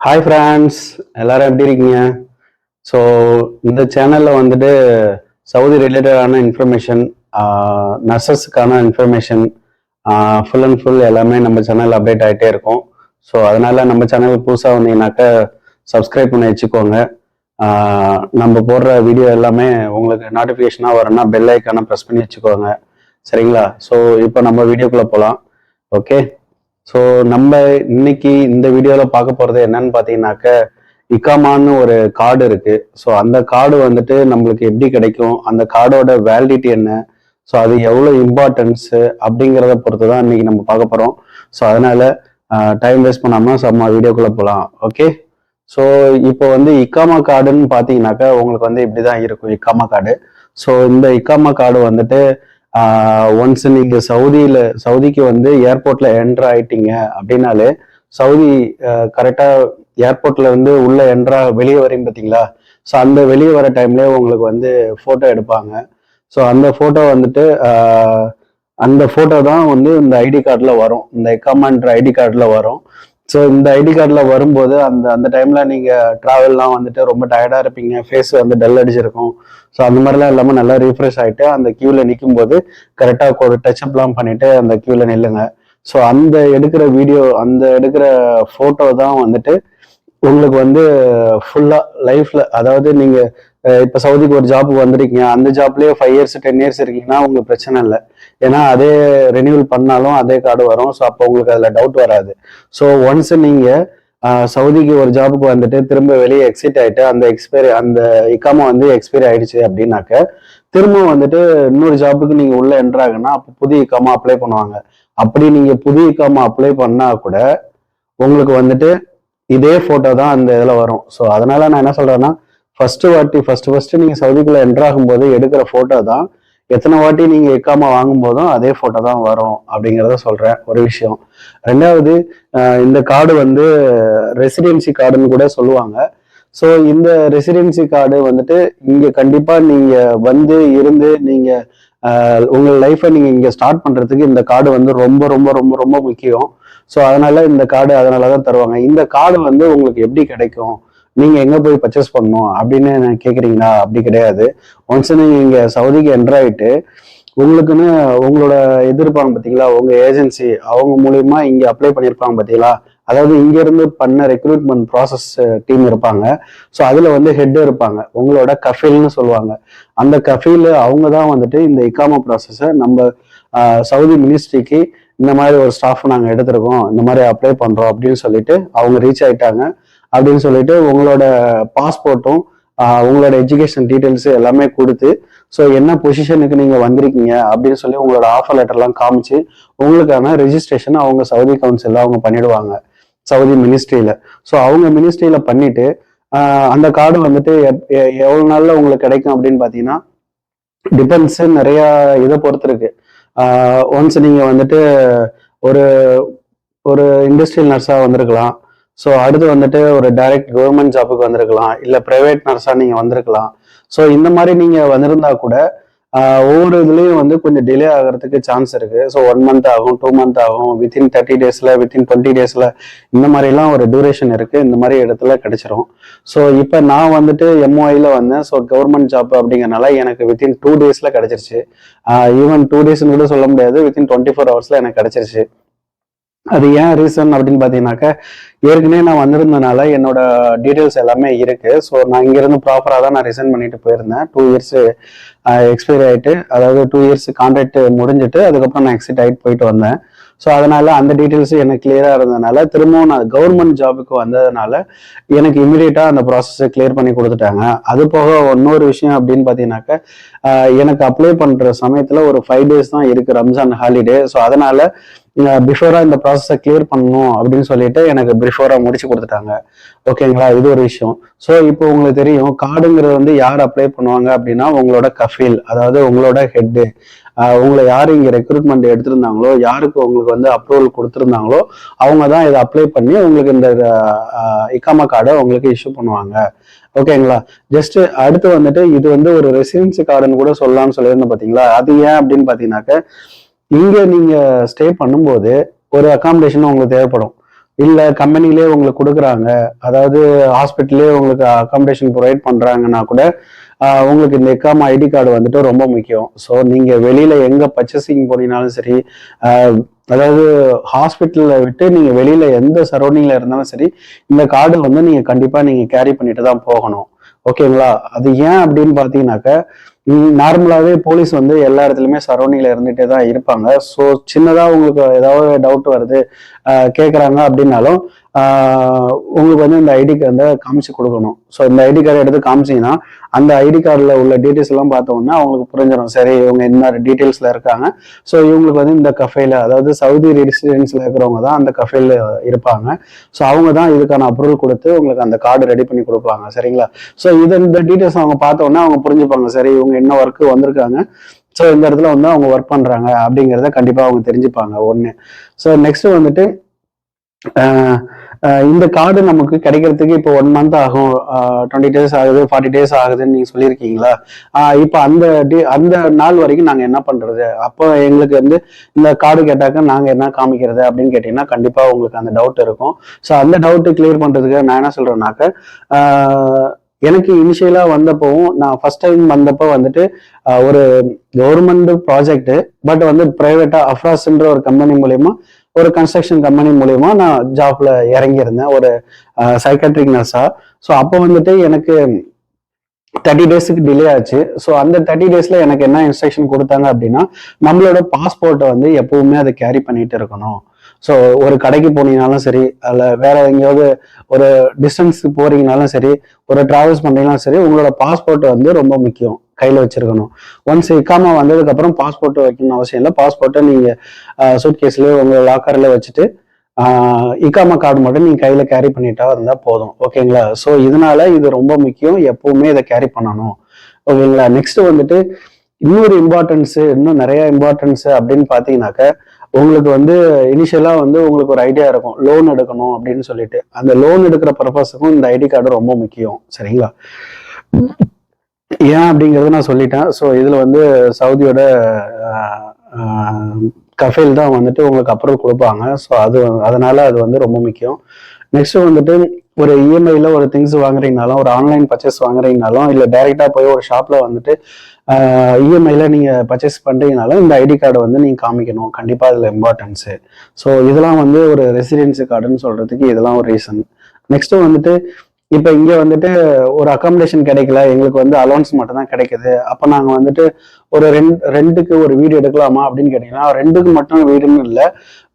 Hi friends, எல்லாரும் எப்படி இருக்கீங்க? ஸோ இந்த சேனலில் வந்துட்டு சவுதி ரிலேட்டடான இன்ஃபர்மேஷன், நர்சஸ்க்கான இன்ஃபர்மேஷன், ஃபுல் அண்ட் ஃபுல் எல்லாமே நம்ம சேனல் அப்டேட் ஆகிட்டே இருக்கும். ஸோ அதனால் நம்ம சேனல் புதுசாக வந்தீங்கன்னாக்கா சப்ஸ்கிரைப் பண்ணி வச்சுக்கோங்க. நம்ம போடுற வீடியோ எல்லாமே உங்களுக்கு நோட்டிஃபிகேஷனாக வரணும்னா பெல் ஐக்கானை ப்ரெஸ் பண்ணி வச்சுக்கோங்க. சரிங்களா? ஸோ இப்போ நம்ம வீடியோக்குள்ளே போகலாம். ஓகே. ஸோ நம்ம இன்னைக்கு இந்த வீடியோவில் பார்க்க போகிறது என்னன்னு பார்த்தீங்கன்னாக்க, இக்காமான்னு ஒரு கார்டு இருக்கு. ஸோ அந்த கார்டு வந்துட்டு நம்மளுக்கு எப்படி கிடைக்கும், அந்த கார்டோட வேலிடிட்டி என்ன, ஸோ அது எவ்வளோ இம்பார்ட்டன்ஸு அப்படிங்கிறத பொறுத்து தான் இன்னைக்கு நம்ம பார்க்க போகிறோம். ஸோ அதனால டைம் வேஸ்ட் பண்ணாமல் நம்ம வீடியோக்குள்ளே போகலாம். ஓகே. ஸோ இப்போ வந்து இக்காமா கார்டுன்னு பார்த்தீங்கன்னாக்கா உங்களுக்கு வந்து இப்படி தான் இருக்கும் இக்காமா கார்டு. ஸோ இந்த இக்காமா கார்டு வந்துட்டு ஒன்ஸ் நீங்க சவுதிக்கு வந்து ஏர்போர்ட்ல என்ட்ரு ஆயிட்டீங்க அப்படின்னாலே சவுதி கரெக்டா ஏர்போர்ட்ல வந்து உள்ள வெளியே வரீங்க பார்த்தீங்களா? ஸோ அந்த வெளியே வர டைம்ல உங்களுக்கு வந்து போட்டோ எடுப்பாங்க. ஸோ அந்த போட்டோ வந்துட்டு அந்த போட்டோ தான் வந்து இந்த ஐடி கார்டில் வரும், இந்த எக்காமான்ற ஐடி கார்டில் வரும். ஸோ இந்த ஐடி கார்டில் வரும்போது அந்த அந்த டைமில் நீங்கள் ட்ராவல்லாம் வந்துட்டு ரொம்ப டயர்டாக இருப்பீங்க, ஃபேஸ் வந்து டல் அடிச்சிருக்கும். ஸோ அந்த மாதிரிலாம் இல்லாமல் நல்லா ரீஃப்ரெஷ் ஆகிட்டு அந்த க்யூவில் நிற்கும் போது கரெக்டாக ஒரு டச்சப்லாம் பண்ணிவிட்டு அந்த க்யூவில் நில்லுங்க. ஸோ அந்த எடுக்கிற ஃபோட்டோ தான் வந்துட்டு உங்களுக்கு வந்து ஃபுல்லாக லைஃப்பில், அதாவது நீங்கள் இப்போ சவுதிக்கு ஒரு ஜாப் வந்திருக்கீங்க, அந்த ஜாப்லேயே 5 இயர்ஸ் 10 இயர்ஸ் இருக்கீங்கன்னா உங்களுக்கு பிரச்சனை இல்லை. ஏன்னா அதே ரெனியூவல் பண்ணாலும் அதே கார்டு வரும். ஸோ அப்போ உங்களுக்கு அதில் டவுட் வராது. ஸோ ஒன்ஸ் நீங்கள் சவுதிக்கு ஒரு ஜாபுக்கு வந்துட்டு திரும்ப வெளியே எக்ஸிட் ஆகிட்டு அந்த இக்காமா வந்து எக்ஸ்பைரி ஆயிடுச்சு அப்படின்னாக்க திரும்ப வந்துட்டு இன்னொரு ஜாபுக்கு நீங்கள் உள்ள என்ட்ராகுன்னா அப்போ புதிய இக்காமா அப்ளை பண்ணுவாங்க. அப்படி நீங்கள் புதிய இக்காமா அப்ளை பண்ணா கூட உங்களுக்கு வந்துட்டு இதே ஃபோட்டோ தான் அந்த இதில் வரும். ஸோ அதனால நான் என்ன சொல்றேன்னா, ஃபர்ஸ்ட் நீங்க சவுதிக்குள்ள என்ட்ராகும் போது எடுக்கிற ஃபோட்டோ தான் எத்தனை வாட்டி நீங்க இக்காமா வாங்கும் போதும் அதே ஃபோட்டோ தான் வரும் அப்படிங்கிறத சொல்றேன். ஒரு விஷயம். ரெண்டாவது, இந்த கார்டு வந்து ரெசிடென்சி கார்டுன்னு கூட சொல்லுவாங்க. ஸோ இந்த ரெசிடென்சி கார்டு வந்துட்டு இங்க கண்டிப்பா நீங்க வந்து இருந்து நீங்க உங்க லைஃப்பை நீங்க இங்க ஸ்டார்ட் பண்றதுக்கு இந்த கார்டு வந்து ரொம்ப ரொம்ப ரொம்ப ரொம்ப முக்கியம். ஸோ அதனால இந்த கார்டு அதனாலதான் தருவாங்க. இந்த கார்டு வந்து உங்களுக்கு எப்படி கிடைக்கும், நீங்க எங்க போய் பர்ச்சேஸ் பண்ணணும் அப்படின்னு கேக்குறீங்களா? அப்படி கிடையாது. ஒன்ஸ் நீங்க இங்க சவுதிக்கு என்டர் ஆயிட்டு உங்களுக்குன்னு உங்களோட இருப்பாங்க பார்த்தீங்களா, உங்க ஏஜென்சி அவங்க மூலியமா இங்க அப்ளை பண்ணியிருப்பாங்க பார்த்தீங்களா, அதாவது இங்க இருந்து பண்ண ரெக்ரூட்மெண்ட் ப்ராசஸ் டீம் இருப்பாங்க. ஸோ அதுல வந்து ஹெட் இருப்பாங்க, உங்களோட கஃபீல்னு சொல்லுவாங்க. அந்த கஃபீல் அவங்க தான் வந்துட்டு இந்த இக்காமா ப்ராசஸை நம்ம சவுதி மினிஸ்ட்ரிக்கு இந்த மாதிரி ஒரு ஸ்டாஃப் நாங்கள் எடுத்திருக்கோம், இந்த மாதிரி அப்ளை பண்றோம் அப்படின்னு சொல்லிட்டு அவங்க ரீச் ஆயிட்டாங்க அப்படின்னு சொல்லிட்டு உங்களோட பாஸ்போர்ட்டும் உங்களோட எஜுகேஷன் டீட்டெயில்ஸ் எல்லாமே கொடுத்து, ஸோ என்ன பொசிஷனுக்கு நீங்க வந்திருக்கீங்க அப்படின்னு சொல்லி உங்களோட ஆஃபர் லெட்டர்லாம் காமிச்சு உங்களுக்கான ரெஜிஸ்ட்ரேஷன் அவங்க சவுதி கவுன்சில்ல அவங்க பண்ணிடுவாங்க, சவுதி மினிஸ்ட்ரியில. ஸோ அவங்க மினிஸ்ட்ரியில பண்ணிட்டு அந்த கார்டு வந்துட்டு எவ்வளவு நாள்ல உங்களுக்கு கிடைக்கும் அப்படின்னு பாத்தீங்கன்னா டிபெண்ட்ஸ், நிறைய இதை பொறுத்து இருக்கு. ஒன்ஸ் நீங்க வந்துட்டு ஒரு ஒரு இண்டஸ்ட்ரியல் நர்ஸா வந்திருக்கலாம். ஸோ அடுத்து வந்துட்டு ஒரு டைரக்ட் கவர்மெண்ட் ஜாபுக்கு வந்திருக்கலாம், இல்லை பிரைவேட் நர்ஸா நீங்க வந்திருக்கலாம். ஸோ இந்த மாதிரி நீங்க வந்திருந்தா கூட ஒவ்வொரு இதுலேயும் வந்து கொஞ்சம் டிலே ஆகிறதுக்கு சான்ஸ் இருக்கு. ஸோ 1 மந்த் ஆகும், 2 மந்த் ஆகும், வித்தின் 30 டேஸ்ல, வித்தின் 20 டேஸ்ல, இந்த மாதிரிலாம் ஒரு டியூரேஷன் இருக்கு. இந்த மாதிரி இடத்துல கிடைச்சிரும். ஸோ இப்போ நான் வந்துட்டு எம்ஓஐல வந்தேன். ஸோ கவர்மெண்ட் ஜாப் அப்படிங்கிறனால எனக்கு வித்தின் 2 டேஸ்ல கிடைச்சிருச்சு. ஈவன் 2 டேஸ்ன்னு கூட சொல்ல முடியாது, வித்தின் 24 ஹவர்ஸ்ல எனக்கு கிடைச்சிருச்சு. அது ஏன் ரீசன் அப்படின்னு பார்த்தீங்கன்னாக்கா, ஏற்கனவே நான் வந்திருந்தனால என்னோட டீட்டெயில்ஸ் எல்லாமே இருக்கு. ஸோ நான் இங்கிருந்து ப்ராப்பராக தான் நான் ரிசைன் பண்ணிட்டு போயிருந்தேன். 2 இயர்ஸ் எக்ஸ்பைரி ஆயிட்டு, அதாவது 2 இயர்ஸ் கான்ட்ராக்ட் முடிஞ்சிட்டு அதுக்கப்புறம் நான் எக்ஸிட் ஆகிட்டு போயிட்டு வந்தேன். ஸோ அதனால அந்த டீட்டெயில்ஸ் எனக்கு கிளியரா இருந்ததுனால திரும்பவும் நான் கவர்மெண்ட் ஜாபுக்கு வந்ததுனால எனக்கு இமீடியட்டா அந்த ப்ராசஸை கிளியர் பண்ணி கொடுத்துட்டாங்க. அது போக இன்னொரு விஷயம் அப்படின்னு பார்த்தீங்கன்னாக்கா, எனக்கு அப்ளை பண்ற சமயத்துல ஒரு 5 டேஸ் தான் இருக்கு ரம்ஜான் ஹாலிடே. ஸோ அதனால பிஃபோரா இந்த ப்ராசஸை கிளியர் பண்ணணும் அப்படின்னு சொல்லிட்டு எனக்கு பிஃபோரா முடிச்சு கொடுத்துட்டாங்க. ஓகேங்களா? இது ஒரு விஷயம். ஸோ இப்போ உங்களுக்கு தெரியும், கார்டுங்கிறது வந்து யார் அப்ளை பண்ணுவாங்க அப்படின்னா உங்களோட கஃபீல், அதாவது உங்களோட ஹெட்டு. உங்களை யார் இங்க ரெக்ரூட்மெண்ட் எடுத்திருந்தாங்களோ, யாருக்கு உங்களுக்கு வந்து அப்ரூவல் கொடுத்துருந்தாங்களோ அவங்க தான் இதை அப்ளை பண்ணி உங்களுக்கு இந்த இக்காமா கார்டை உங்களுக்கு இஷ்யூ பண்ணுவாங்க. ஓகேங்களா? ஜஸ்ட் அடுத்து வந்துட்டு இது வந்து ஒரு ரெசிடென்சி கார்டுன்னு கூட சொல்லலாம்னு சொல்லியிருந்தேன் பார்த்தீங்களா, அது ஏன் அப்படின்னு பார்த்தீங்கன்னாக்க, இங்க நீங்க ஸ்டே பண்ணும்போது ஒரு அகாமடேஷன் உங்களுக்கு தேவைப்படும். இல்லை கம்பெனிலே உங்களுக்கு கொடுக்குறாங்க, அதாவது ஹாஸ்பிட்டல்லே உங்களுக்கு அகாமடேஷன் ப்ரொவைட் பண்ணுறாங்கன்னா கூட உங்களுக்கு இந்த எக்காம ஐடி கார்டு வந்துட்டு ரொம்ப முக்கியம். ஸோ நீங்கள் வெளியில் எங்கே பர்ச்சேசிங் போனீங்கனாலும் சரி, அதாவது ஹாஸ்பிட்டலை விட்டு நீங்கள் வெளியில் எந்த சரௌண்டிங்கில் இருந்தாலும் சரி, இந்த கார்டு வந்து நீங்கள் கண்டிப்பாக நீங்கள் கேரி பண்ணிட்டு தான் போகணும். ஓகேங்களா? அது ஏன் அப்படின்னு பார்த்தீங்கன்னாக்க, நார்மலாகவே போலீஸ் வந்து எல்லா இடத்துலையுமே சரௌண்டிங்கில் இருந்துகிட்டே தான் இருப்பாங்க. ஸோ சின்னதாக உங்களுக்கு ஏதாவது டவுட் வருது கேட்குறாங்க அப்படின்னாலும் உங்களுக்கு வந்து இந்த ஐடி கார்டை காமிச்சு கொடுக்கணும். ஸோ இந்த ஐடி கார்டை எடுத்து காமிச்சிங்கன்னா அந்த ஐடி கார்டில் உள்ள டீட்டெயில்ஸ் எல்லாம் பார்த்தோம்னா அவங்களுக்கு புரிஞ்சிடும், சரி இவங்க என்ன டீட்டெயில்ஸில் இருக்காங்க. ஸோ இவங்களுக்கு வந்து இந்த கஃபேல, அதாவது சவுதி ரெசிடென்ஸில் இருக்கிறவங்க தான் அந்த கஃபேல இருப்பாங்க. ஸோ அவங்க தான் இதுக்கான அப்ரூவல் கொடுத்து உங்களுக்கு அந்த கார்டு ரெடி பண்ணி கொடுப்பாங்க. சரிங்களா? ஸோ இந்த டீட்டெயில்ஸ் அவங்க பார்த்தோன்னா அவங்க புரிஞ்சுப்பாங்க, சரி இவங்க என்ன ஒர்க்கு வந்திருக்காங்க, ஸோ இந்த இடத்துல வந்து அவங்க ஒர்க் பண்ணுறாங்க அப்படிங்கிறத கண்டிப்பாக அவங்க தெரிஞ்சுப்பாங்க. ஒன்று. ஸோ நெக்ஸ்ட் வந்துட்டு இந்த கார்டு நமக்கு கிடைக்கிறதுக்கு இப்போ 1 மந்த் ஆகும், 20 days ஆகுது, 40 days ஆகுதுன்னு நீங்க சொல்லியிருக்கீங்களா? இப்போ அந்த நாள் வரைக்கும் நாங்க என்ன பண்றது? அப்போ எங்களுக்கு வந்து இந்த கார்டு கேட்டாக்க நாங்க என்ன காமிக்கிறது அப்படின்னு கேட்டீங்கன்னா கண்டிப்பா உங்களுக்கு அந்த டவுட் இருக்கும். ஸோ அந்த டவுட் கிளியர் பண்றதுக்கு நான் என்ன சொல்றேன்னாக்க, எனக்கு இனிஷியலா வந்தப்பவும், நான் ஃபர்ஸ்ட் டைம் வந்தப்போ வந்துட்டு ஒரு கவர்மெண்ட் ப்ராஜெக்ட், பட் வந்து பிரைவேட்டா அஃப்ராஸ்ன்ற ஒரு கம்பெனி மூலயமா, ஒரு கன்ஸ்ட்ரக்ஷன் கம்பெனி மூலயமா நான் ஜாப்ல இறங்கியிருந்தேன், ஒரு சைக்காட்ரிக் நர்ஸா. ஸோ அப்போ வந்துட்டு எனக்கு 30 daysக்கு டிலே ஆச்சு. ஸோ அந்த 30 daysல எனக்கு என்ன இன்ஸ்ட்ரக்ஷன் கொடுத்தாங்க அப்படின்னா, நம்மளோட பாஸ்போர்ட்டை வந்து எப்பவுமே அதை கேரி பண்ணிட்டு இருக்கணும். ஸோ ஒரு கடைக்கு போனீங்கனாலும் சரி, அதில் வேற எங்கேயாவது ஒரு டிஸ்டன்ஸுக்கு போறீங்கனாலும் சரி, ஒரு டிராவல்ஸ் பண்ணீங்கனாலும் சரி, உங்களோட பாஸ்போர்ட் வந்து ரொம்ப முக்கியம், கையில் வச்சிருக்கணும். ஒன்ஸ் இக்காமா வந்ததுக்கு அப்புறம் பாஸ்போர்ட் வைக்கணும்னு அவசியம் இல்லை. பாஸ்போர்ட்டை நீங்க சூட்கேஸ்லயோ உங்க லாக்கர்ல வச்சுட்டு இக்காமா கார்டு மட்டும் நீங்க கையில கேரி பண்ணிட்டா இருந்தா போதும். ஓகேங்களா? ஸோ இதனால இது ரொம்ப முக்கியம், எப்பவுமே இதை கேரி பண்ணணும். ஓகேங்களா? நெக்ஸ்ட் வந்துட்டு இன்னொரு இம்பார்ட்டன்ஸ், இன்னும் நிறைய இம்பார்ட்டன்ஸ் அப்படின்னு பாத்தீங்கன்னாக்க, உங்களுக்கு வந்து இனிஷியலா வந்து உங்களுக்கு ஒரு ஐடியா இருக்கும், லோன் எடுக்கணும் அப்படின்னு சொல்லிட்டு. அந்த லோன் எடுக்கிற பர்பஸுக்கும் இந்த ஐடி கார்டு ரொம்ப முக்கியம். சரிங்களா? ஏன் அப்படிங்கறத நான் சொல்லிட்டேன். ஸோ இதுல வந்து சவுதியோட கஃபேல் தான் வந்துட்டு உங்களுக்கு அப்ரூவல் கொடுப்பாங்க. ஸோ அதனால அது வந்து ரொம்ப முக்கியம். நெக்ஸ்ட் வந்துட்டு ஒரு இஎம்ஐல ஒரு திங்ஸ் வாங்குறீங்கனாலும், ஒரு ஆன்லைன் பர்ச்சேஸ் வாங்குறீங்கனாலும், இல்லை டைரெக்டா போய் ஒரு ஷாப்ல வந்துட்டு இஎம்ஐல நீங்க பர்ச்சேஸ் பண்றீங்கனாலும் இந்த ஐடி கார்டை வந்து நீங்க காமிக்கணும். கண்டிப்பா இதுல இம்பார்ட்டன்ஸு. ஸோ இதெல்லாம் வந்து ஒரு ரெசிடென்சி கார்டுன்னு சொல்றதுக்கு இதெல்லாம் ஒரு ரீசன். நெக்ஸ்ட் வந்துட்டு இப்ப இங்க வந்துட்டு ஒரு அகாமடேஷன் கிடைக்கல, எங்களுக்கு வந்து அலோன்ஸ் மட்டும் தான் கிடைக்குது. அப்ப நாங்க வந்துட்டு ஒரு ரெண்டுக்கு ஒரு வீடு எடுக்கலாமா அப்படின்னு கேட்டீங்கன்னா, ரெண்டுக்கு மட்டும் வீடுன்னு இல்லை,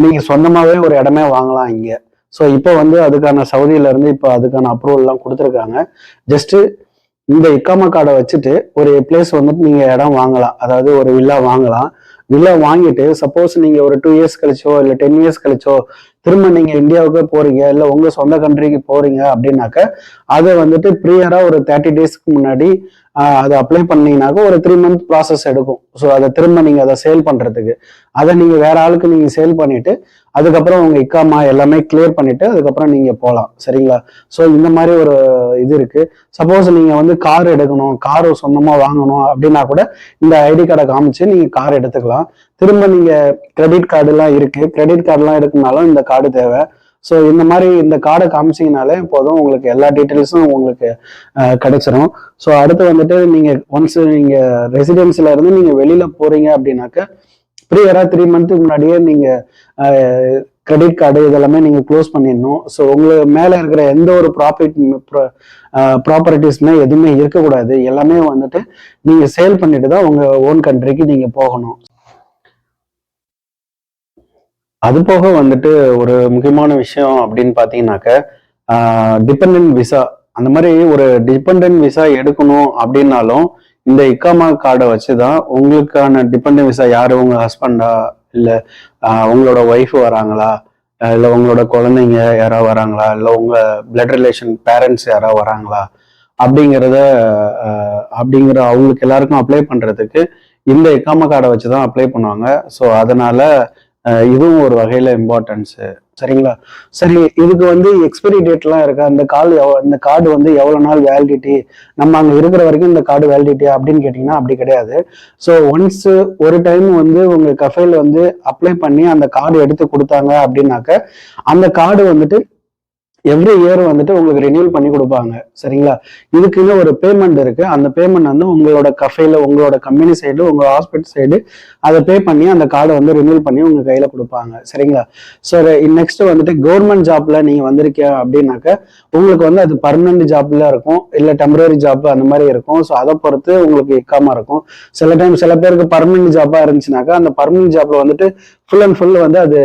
நீங்க சொந்தமாவே ஒரு இடமே வாங்கலாம் இங்க. ஸோ இப்போ வந்து அதுக்கான சவுதியில இருந்து இப்போ அதுக்கான அப்ரூவல் எல்லாம் கொடுத்துருக்காங்க. ஜஸ்ட் இந்த இக்காமா கார்டை வச்சுட்டு ஒரு பிளேஸ் வந்துட்டு நீங்க இடம் வாங்கலாம், அதாவது ஒரு வில்லா வாங்கலாம். வில்லா வாங்கிட்டு சப்போஸ் நீங்க ஒரு 2 years கழிச்சோ இல்லை 10 years கழிச்சோ திரும்ப நீங்க இந்தியாவுக்கு போறீங்க, இல்லை உங்க சொந்த கண்ட்ரிக்கு போறீங்க அப்படின்னாக்க, அதை வந்துட்டு ப்ரீயரா ஒரு 30 daysக்கு முன்னாடி அதை அப்ளை பண்ணீங்கன்னாக்க ஒரு 3 month ப்ராசஸ் எடுக்கும். ஸோ அதை திரும்ப நீங்க அதை சேல் பண்றதுக்கு, அதை நீங்க வேற ஆளுக்கு நீங்க சேல் பண்ணிட்டு அதுக்கப்புறம் உங்க இக்காமா எல்லாமே கிளியர் பண்ணிட்டு அதுக்கப்புறம் நீங்க போகலாம். சரிங்களா? ஸோ இந்த மாதிரி ஒரு இது இருக்கு. சப்போஸ் நீங்க வந்து கார் எடுக்கணும், கார் சொந்தமா வாங்கணும் அப்படின்னா கூட இந்த ஐடி கார்டை காமிச்சு நீங்க கார் எடுத்துக்கலாம். திரும்ப நீங்க கிரெடிட் கார்டு எல்லாம் இருக்கு, கிரெடிட் கார்டு எல்லாம் எடுக்கணும்னாலும் இந்த கார்டு தேவை. ஸோ இந்த மாதிரி இந்த கார்டை காமிச்சிங்கனாலே போதும், உங்களுக்கு எல்லா டீட்டெயில்ஸும் உங்களுக்கு கிடைச்சிரும். ஸோ அடுத்து வந்துட்டு நீங்க ஒன்ஸ் நீங்க ரெசிடென்சில இருந்து நீங்க வெளியில போறீங்க அப்படின்னாக்க ப்ரீயரா 3 month முன்னாடியே நீங்க கிரெடிட் கார்டு இதெல்லாமே நீங்க க்ளோஸ் பண்ணிடணும். ஸோ உங்களுக்கு மேல இருக்கிற எந்த ஒரு ப்ராப்பர்ட்டிஸ்மே எதுவுமே இருக்கக்கூடாது. எல்லாமே வந்துட்டு நீங்க சேல் பண்ணிட்டு தான் உங்க ஓன் கண்ட்ரிக்கு நீங்க போகணும். அது போக வந்துட்டு ஒரு முக்கியமான விஷயம் அப்படின்னு பாத்தீங்கன்னாக்க, டிபெண்டன்ட் விசா, அந்த மாதிரி ஒரு டிபெண்டன்ட் விசா எடுக்கணும் அப்படின்னாலும் இந்த இக்காமா கார்டை வச்சுதான் உங்களுக்கான டிபெண்டன்ட் விசா யாரு, உங்க ஹஸ்பண்டா, இல்ல உங்களோட ஒய்ஃப் வராங்களா, இல்ல உங்களோட குழந்தைங்க யாராவது வராங்களா, இல்ல உங்க பிளட் ரிலேஷன் பேரண்ட்ஸ் யாராவது வராங்களா அப்படிங்கிற அவங்களுக்கு எல்லாருக்கும் அப்ளை பண்றதுக்கு இந்த இக்காமா கார்டை வச்சுதான் அப்ளை பண்ணுவாங்க. ஸோ அதனால இதுவும் ஒரு வகையில இம்பார்ட்டன்ஸ். சரிங்களா? சரி, இதுக்கு வந்து எக்ஸ்பைரி டேட்லாம் இருக்கா? இந்த கார்டு வந்து எவ்வளவு நாள் வேலிடிட்டி, நம்ம அங்க இருக்கிற வரைக்கும் இந்த கார்டு வேலிடிட்டி அப்படின்னு கேட்டீங்கன்னா அப்படி கிடையாது. ஸோ ஒன்ஸ் ஒரு டைம் வந்து உங்க கஃபேல வந்து அப்ளை பண்ணி அந்த கார்டு எடுத்து கொடுத்தாங்க அப்படின்னாக்க அந்த கார்டு வந்துட்டு எவ்ரி இயர் வந்துட்டு உங்களுக்கு ரினியூல் பண்ணி கொடுப்பாங்க. சரிங்களா? இதுக்குன்னு ஒரு பேமெண்ட் இருக்கு. அந்த பேமெண்ட் வந்து உங்களோட கஃபேல, உங்களோட கம்பெனி சைடு, உங்க ஹாஸ்பிட்டல் சைடு அதை பே பண்ணி அந்த கார்டை வந்து ரினியூல் பண்ணி உங்க கையில கொடுப்பாங்க. சரிங்களா? ஸோ நெக்ஸ்ட் வந்துட்டு கவர்மெண்ட் ஜாப்ல நீங்க வந்திருக்கீங்க அப்படின்னாக்க உங்களுக்கு வந்து அது பர்மனன்ட் ஜாப்ல இருக்கும், இல்ல டெம்பரரி ஜாப் அந்த மாதிரி இருக்கும். ஸோ அதை பொறுத்து உங்களுக்கு இக்காம இருக்கும். சில டைம் சில பேருக்கு பர்மனன்ட் ஜாப்பா இருந்துச்சுனாக்கா அந்த பர்மனன்ட் ஜாப்ல வந்துட்டு ஃபுல் அண்ட் ஃபுல் வந்து அது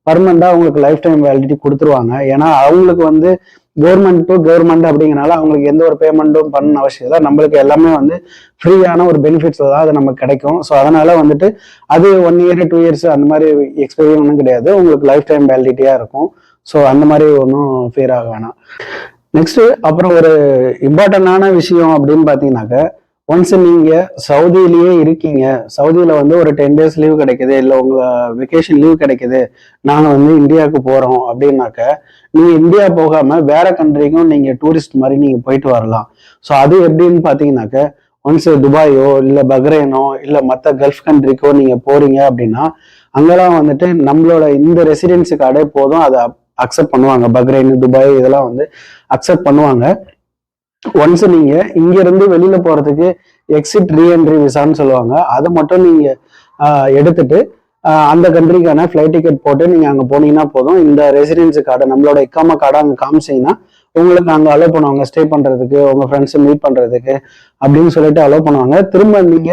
பர்மனண்டா அவங்களுக்கு லைஃப் டைம் வேலிடிட்டி கொடுத்துருவாங்க. ஏன்னா அவங்களுக்கு வந்து கவர்மெண்ட் டு கவர்மெண்ட் அப்படிங்கிறனால அவங்களுக்கு எந்த ஒரு பேமெண்ட்டும் பண்ண அவசியம் இல்லை. நம்மளுக்கு எல்லாமே வந்து ஃப்ரீயான ஒரு பெனிஃபிட்ஸ் தான் அது நமக்கு கிடைக்கும். ஸோ அதனால வந்துட்டு அது 1 இயர் 2 இயர்ஸ் அந்த மாதிரி எக்ஸ்பைரி ஒன்றும் கிடையாது. உங்களுக்கு லைஃப் டைம் வேலிடிட்டியா இருக்கும். ஸோ அந்த மாதிரி ஒன்றும் ஃபேர் ஆக வேணாம். நெக்ஸ்ட் அப்புறம் ஒரு இம்பார்ட்டன்டான விஷயம் அப்படின்னு பாத்தீங்கன்னாக்க, ஒன்ஸ் நீங்க சவுதியிலேயே இருக்கீங்க, சவுதியில வந்து ஒரு 10 டேஸ் லீவ் கிடைக்குது, இல்ல உங்க வெக்கேஷன் லீவ் கிடைக்குது, நாங்க வந்து இந்தியாவுக்கு போறோம் அப்படின்னாக்க நீங்க இந்தியா போகாம வேற கண்ட்ரிக்கும் நீங்க டூரிஸ்ட் மாதிரி நீங்க போயிட்டு வரலாம். ஸோ அது எப்படின்னு பாத்தீங்கன்னாக்க ஒன்ஸ் துபாயோ இல்ல பஹ்ரைனோ இல்ல மற்ற கல்ஃப் கண்ட்ரிக்கோ நீங்க போறீங்க அப்படின்னா அங்கெல்லாம் வந்துட்டு நம்மளோட இந்த ரெசிடென்சி கார்டே போதும், அதை அக்செப்ட் பண்ணுவாங்க. பஹ்ரைன், துபாய் இதெல்லாம் வந்து அக்செப்ட் பண்ணுவாங்க. ஒன்ஸ் நீங்க இங்க இருந்து வெளியில போறதுக்கு எக்ஸிட் ரீஎன்ட்ரி விசான்னு சொல்லுவாங்க, அதை மட்டும் நீங்க எடுத்துட்டு அந்த கண்ட்ரிக்கான ஃபிளைட் டிக்கெட் போட்டு நீங்க அங்க போனீங்கன்னா போதும். இந்த ரெசிடென்சி கார்டை, நம்மளோட இக்காமா கார்டை அங்க காமிச்சீங்கன்னா உங்களுக்கு அங்க அலோவ் பண்ணுவாங்க ஸ்டே பண்றதுக்கு, உங்க ஃப்ரெண்ட்ஸ் மீட் பண்றதுக்கு அப்படின்னு சொல்லிட்டு அலோவ் பண்ணுவாங்க. திரும்ப நீங்க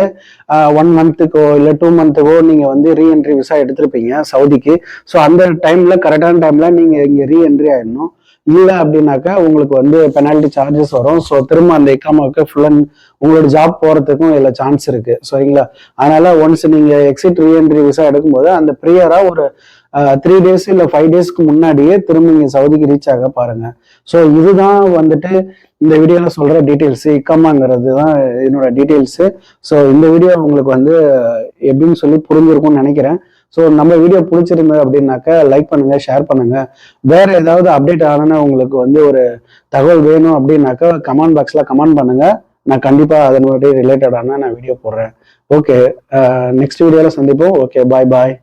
1 மந்த்துக்கோ இல்ல 2 மந்த்துக்கோ நீங்க வந்து ரீஎன்ட்ரி விசா எடுத்திருப்பீங்க சவுதிக்கு. ஸோ அந்த டைம்ல கரெக்டான டைம்ல நீங்க இங்க ரீஎன்ட்ரி ஆயிடணும். இல்லை அப்படின்னாக்கா உங்களுக்கு வந்து பெனால்டி சார்ஜஸ் வரும். ஸோ திரும்ப அந்த எக்காமாவுக்கு ஃபுல் அண்ட் உங்களோட ஜாப் போறதுக்கும் இல்லை சான்ஸ் இருக்கு. சரிங்களா? அதனால ஒன்ஸ் நீங்க எக்ஸிட் ரீஎன்ட்ரி விசா எடுக்கும்போது அந்த ப்ரியரா ஒரு 3 டேஸ் இல்லை 5 டேஸ்க்கு முன்னாடியே திரும்ப நீங்க சவுதிக்கு ரீச் ஆக பாருங்க. ஸோ இதுதான் வந்துட்டு இந்த வீடியோல சொல்ற டீட்டெயில்ஸ். இக்காமாங்கிறது தான் என்னோட டீட்டெயில்ஸ். ஸோ இந்த வீடியோ உங்களுக்கு வந்து எப்படின்னு சொல்லி புரிஞ்சிருக்கும்னு நினைக்கிறேன். ஸோ நம்ம வீடியோ பிடிச்சிருந்தது அப்படின்னாக்கா லைக் பண்ணுங்க, ஷேர் பண்ணுங்க. வேற ஏதாவது அப்டேட் ஆனா உங்களுக்கு வந்து ஒரு தகவல் வேணும் அப்படின்னாக்கா கமெண்ட் பாக்ஸ்ல கமெண்ட் பண்ணுங்க. நான் கண்டிப்பா அதனுடைய ரிலேட்டடான நான் வீடியோ போடுறேன். ஓகே, நெக்ஸ்ட் வீடியோல சந்திப்போம். ஓகே, பாய் பாய்.